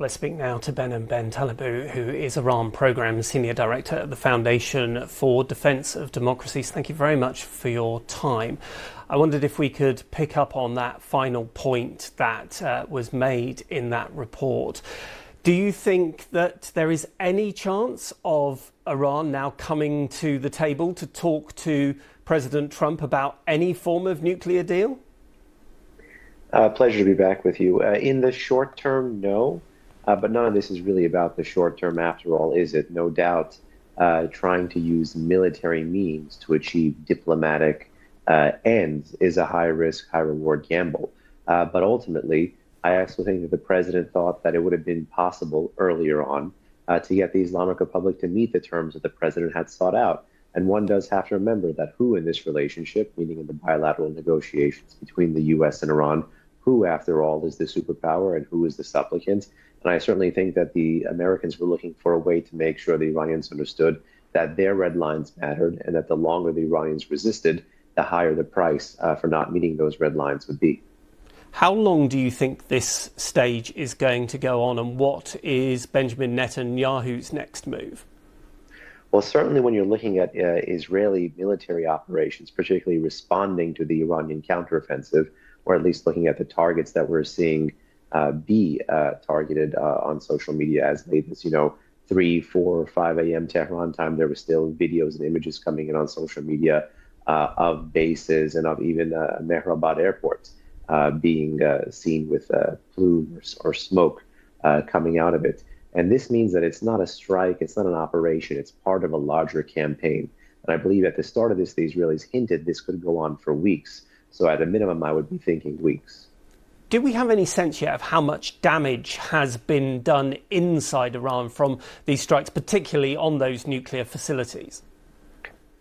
Let's speak now to Behnam Ben Taleblu, who is Iran Programme Senior Director at the Foundation for Defence of Democracies. Thank you very much for your time. I wondered if we could pick up on that final point that was made in that report. Do you think that there is any chance of Iran now coming to the table to talk to President Trump about any form of nuclear deal? Pleasure to be back with you. In the short term, no. But none of this is really about the short term after all, is it? No doubt, trying to use military means to achieve diplomatic ends is a high risk, high reward gamble. But ultimately, I also think that the president thought that it would have been possible earlier on to get the Islamic Republic to meet the terms that the president had sought out. And one does have to remember that who in this relationship, meaning in the bilateral negotiations between the U.S. and Iran, who, after all, is the superpower and who is the supplicant? And I certainly think that the Americans were looking for a way to make sure the Iranians understood that their red lines mattered and that the longer the Iranians resisted, the higher the price for not meeting those red lines would be. How long do you think this stage is going to go on, and what is Benjamin Netanyahu's next move? Well, certainly when you're looking at Israeli military operations, particularly responding to the Iranian counteroffensive, or at least looking at the targets that we're seeing be targeted on social media as late as, 3, 4, or 5 a.m. Tehran time, there were still videos and images coming in on social media of bases and of even Mehrabad airport being seen with plume or smoke coming out of it. And this means that it's not a strike, it's not an operation, it's part of a larger campaign. And I believe at the start of this, the Israelis hinted this could go on for weeks. So at a minimum, I would be thinking weeks. Do we have any sense yet of how much damage has been done inside Iran from these strikes, particularly on those nuclear facilities?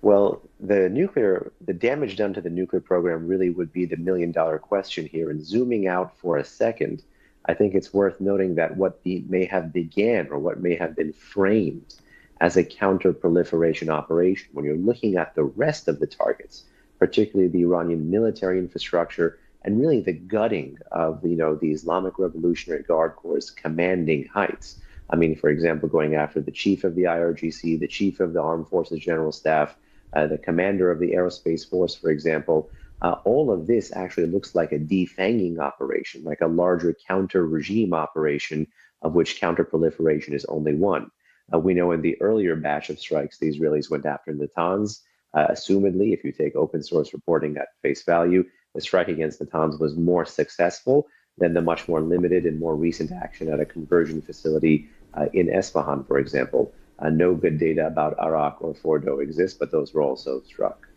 Well, the damage done to the nuclear program really would be the million-dollar question here. And zooming out for a second, I think it's worth noting that what may have began or what may have been framed as a counter-proliferation operation, when you're looking at the rest of the targets, particularly the Iranian military infrastructure, and really the gutting of the Islamic Revolutionary Guard Corps' commanding heights. I mean, for example, going after the chief of the IRGC, the chief of the Armed Forces General Staff, the commander of the Aerospace Force, for example. All of this actually looks like a defanging operation, like a larger counter-regime operation, of which counter-proliferation is only one. We know in the earlier batch of strikes, the Israelis went after Natanz. Assumedly, if you take open source reporting at face value, the strike against Natanz was more successful than the much more limited and more recent action at a conversion facility in Esfahan, for example. No good data about Arak or Fordo exists, but those were also struck.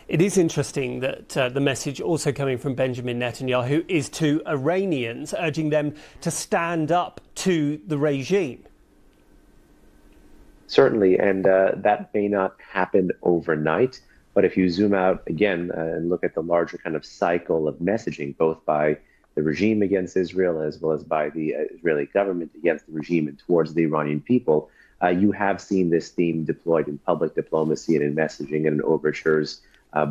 It is interesting that the message also coming from Benjamin Netanyahu is to Iranians, urging them to stand up to the regime. Certainly, and that may not happen overnight, but if you zoom out again and look at the larger kind of cycle of messaging, both by the regime against Israel as well as by the Israeli government against the regime and towards the Iranian people, you have seen this theme deployed in public diplomacy and in messaging and in overtures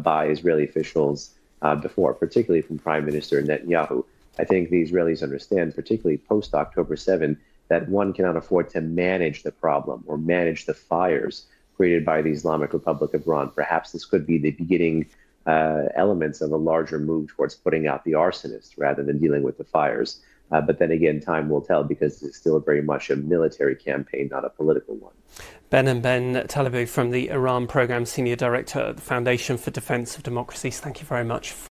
by Israeli officials before, particularly from Prime Minister Netanyahu. I think the Israelis understand, particularly post-October 7, that one cannot afford to manage the problem or manage the fires created by the Islamic Republic of Iran. Perhaps this could be the beginning elements of a larger move towards putting out the arsonist rather than dealing with the fires. But then again, time will tell, because it's still very much a military campaign, not a political one. Behnam Ben Taleblu from the Iran Programme Senior Director at the Foundation for Defence of Democracies. Thank you very much.